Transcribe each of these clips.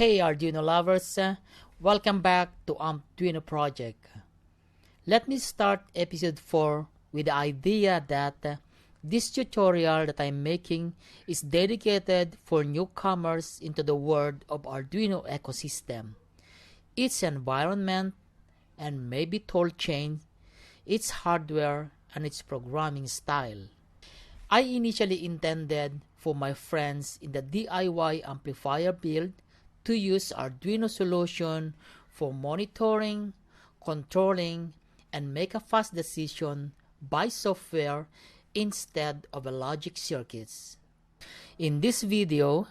Hey Arduino lovers, welcome back to AMPduino Project. Let me start episode 4 with the idea that this tutorial that I'm making is dedicated for newcomers into the world of Arduino ecosystem, its environment and maybe tool chain, its hardware and its programming style. I initially intended for my friends in the DIY amplifier build to use Arduino solution for monitoring, controlling, and make a fast decision by software instead of a logic circuits. In this video,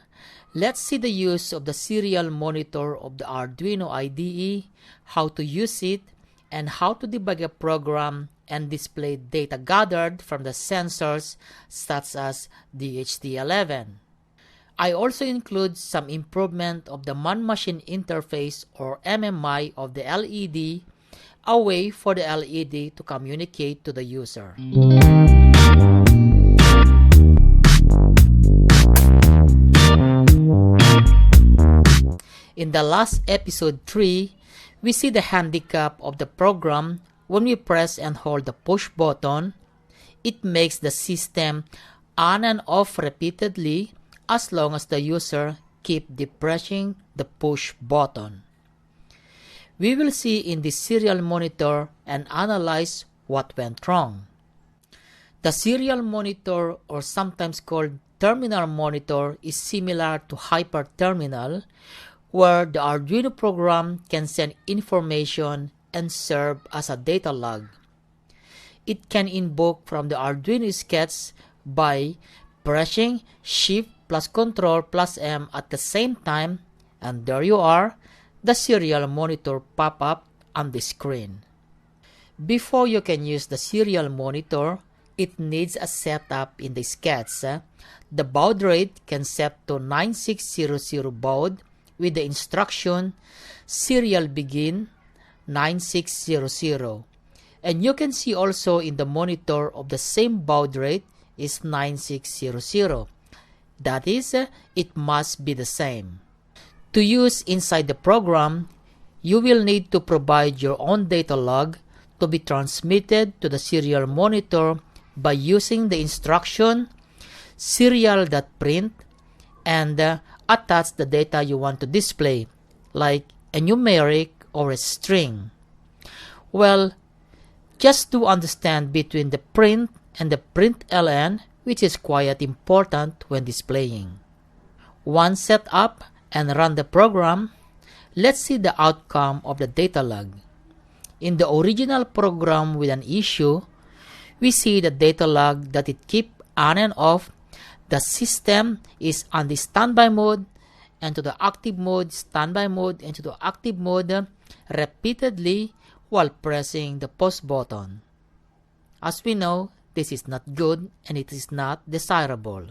let's see the use of the serial monitor of the Arduino IDE, how to use it, and how to debug a program and display data gathered from the sensors such as DHT11. I also include some improvement of the man-machine interface or MMI of the LED, a way for the LED to communicate to the user. In the last episode 3, we see the handicap of the program. When we press and hold the push button, it makes the system on and off repeatedly as long as the user keeps depressing the push button. We will see in the serial monitor and analyze what went wrong. The serial monitor, or sometimes called terminal monitor, is similar to hyperterminal, where the Arduino program can send information and serve as a data log. It can invoke from the Arduino sketch by pressing Shift plus Control plus M at the same time, and there you are, the serial monitor pop up on the screen. Before you can use the serial monitor, it needs a setup in the sketch. The baud rate can set to 9600 baud with the instruction serial begin 9600, and you can see also in the monitor of the same baud rate is 9600. That is, it must be the same. To use inside the program, you will need to provide your own data log to be transmitted to the serial monitor by using the instruction serial.print and attach the data you want to display, like a numeric or a string. Well, just to understand between the print and the println, which is quite important when displaying. Once set up and run the program, let's see the outcome of the data log. In the original program with an issue, we see the data log that it keeps on and off. The system is on the standby mode and to the active mode, standby mode, and to the active mode repeatedly while pressing the pause button. As we know, this is not good and it is not desirable.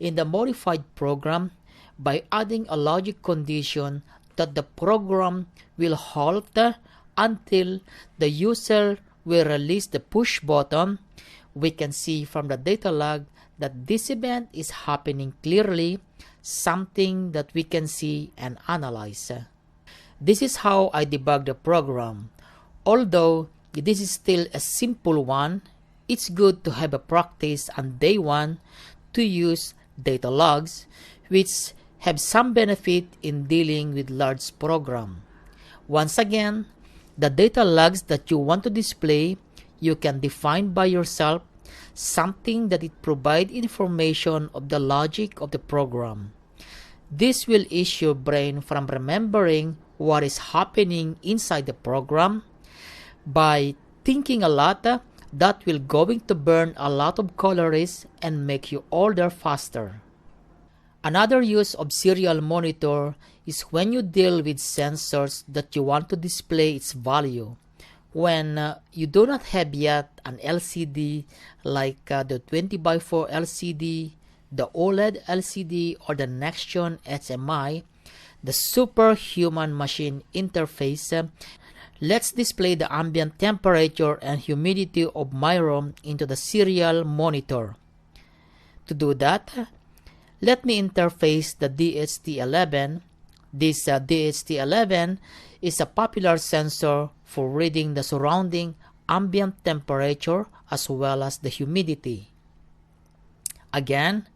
In the modified program, by adding a logic condition that the program will halt until the user will release the push button, we can see from the data log that this event is happening clearly, something that we can see and analyze. This is how I debug the program. Although this is still a simple one, it's good to have a practice on day one to use data logs, which have some benefit in dealing with large program. Once again, the data logs that you want to display, you can define by yourself something that it provide information of the logic of the program. This will ease your brain from remembering what is happening inside the program. By thinking a lot, that will going to burn a lot of calories and make you older faster. Another use of serial monitor is when you deal with sensors that you want to display its value. When you do not have yet an LCD like the 20x4 LCD, the OLED LCD, or the next-gen HMI, the superhuman machine interface, let's display the ambient temperature and humidity of my room into the serial monitor. To do that, let me interface the DHT11 This DHT11 is a popular sensor for reading the surrounding ambient temperature as well as the humidity. Again,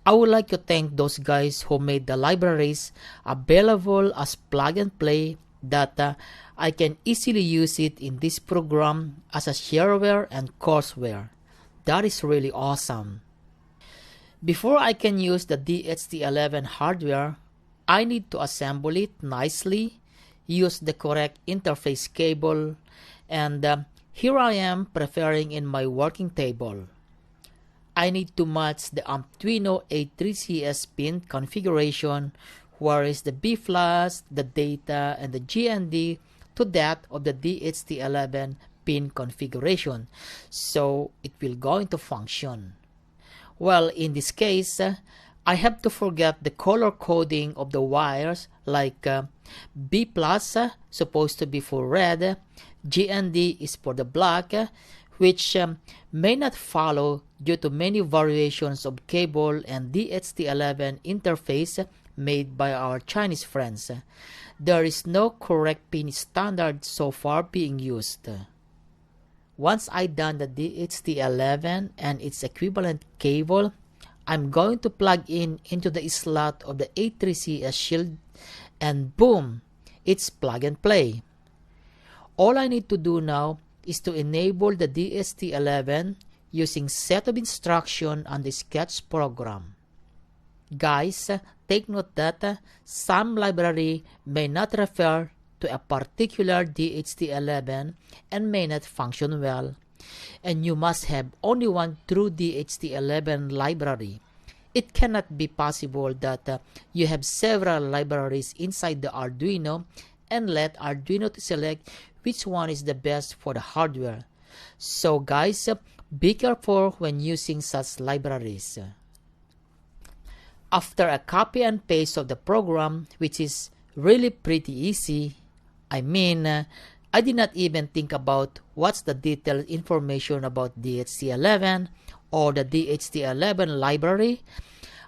I would like to thank those guys who made the libraries available as plug and play that I can easily use it in this program as a shareware and courseware. That is really awesome. Before I can use the DHT11 hardware, I need to assemble it nicely, use the correct interface cable, and here I am preparing in my working table. I need to match the AMPduino A3CS pin configuration, where is the B flash, the data, and the GND to that of the DHT11 pin configuration, so it will going to function. Well, in this case, I have to forget the color coding of the wires, like B plus supposed to be for red, GND is for the black, which may not follow due to many variations of cable and DHT11 interface made by our Chinese friends. There is no correct pin standard so far being used. Once I done the DHT11 and its equivalent cable, I'm going to plug into the slot of the A3CS shield, and boom, it's plug and play. All I need to do now is to enable the DHT11 using set of instruction on the sketch program. Guys, take note that some library may not refer to a particular DHT11 and may not function well, and you must have only one true DHT11 library. It cannot be possible that you have several libraries inside the Arduino and let Arduino to select which one is the best for the hardware. So guys, be careful when using such libraries. After a copy and paste of the program, which is really pretty easy, I did not even think about what's the detailed information about DHT11 or the DHT11 library.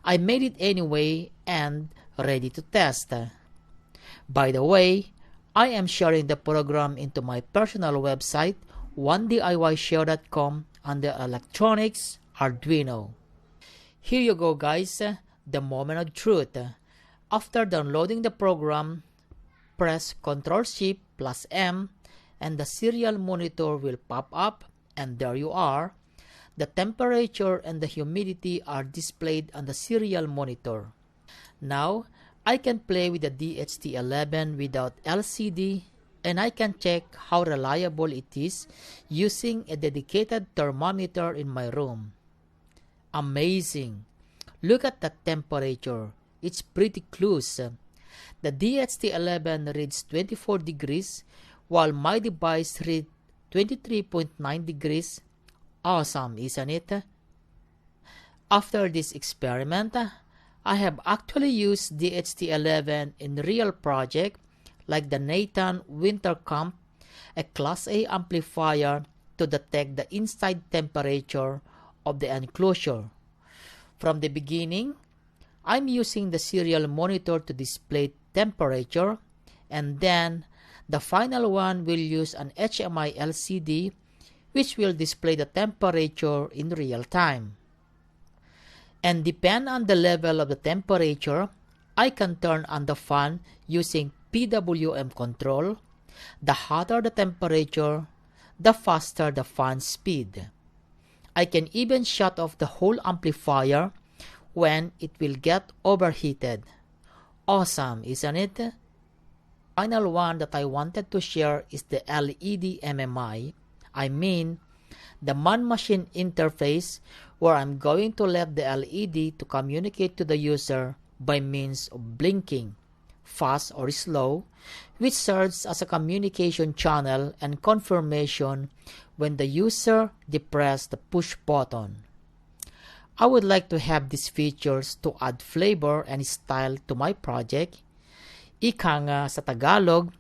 I made it anyway and ready to test. By the way, I am sharing the program into my personal website, onediyshow.com, under Electronics Arduino. Here you go guys, the moment of truth. After downloading the program, press Ctrl+Shift+M and the serial monitor will pop up, and there you are. The temperature and the humidity are displayed on the serial monitor. Now, I can play with the DHT11 without LCD, and I can check how reliable it is using a dedicated thermometer in my room. Amazing! Look at the temperature. It's pretty close. The DHT11 reads 24 degrees, while my device reads 23.9 degrees. Awesome, isn't it? After this experiment, I have actually used DHT11 in real project like the Nathan Winter Camp, a Class A amplifier to detect the inside temperature of the enclosure. From the beginning, I'm using the serial monitor to display temperature, and then the final one will use an HMI LCD which will display the temperature in real time. And depend on the level of the temperature, I can turn on the fan using PWM control. The hotter the temperature, the faster the fan speed. I can even shut off the whole amplifier when it will get overheated. Awesome, isn't it? Final one that I wanted to share is the LED MMI. The man-machine interface, where I'm going to let the LED to communicate to the user by means of blinking, fast or slow, which serves as a communication channel and confirmation when the user depresses the push button. I would like to have these features to add flavor and style to my project. Ika nga sa Tagalog,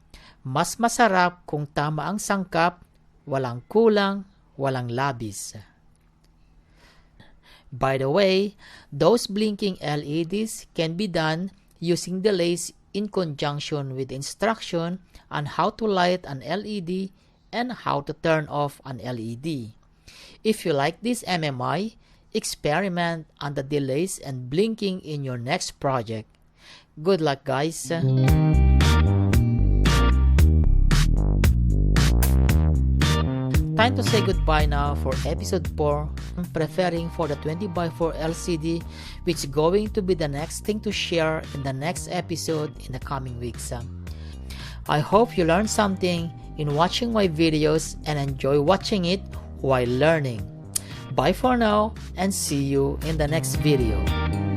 mas masarap kung tama ang sangkap, walang kulang, walang labis. By the way, those blinking LEDs can be done using delays in conjunction with instruction on how to light an LED and how to turn off an LED. If you like this MMI, experiment on the delays and blinking in your next project. Good luck, guys! Time to say goodbye now for episode 4. I'm preparing for the 20x4 LCD, which is going to be the next thing to share in the next episode in the coming weeks. I hope you learned something in watching my videos and enjoy watching it while learning. Bye for now and see you in the next video.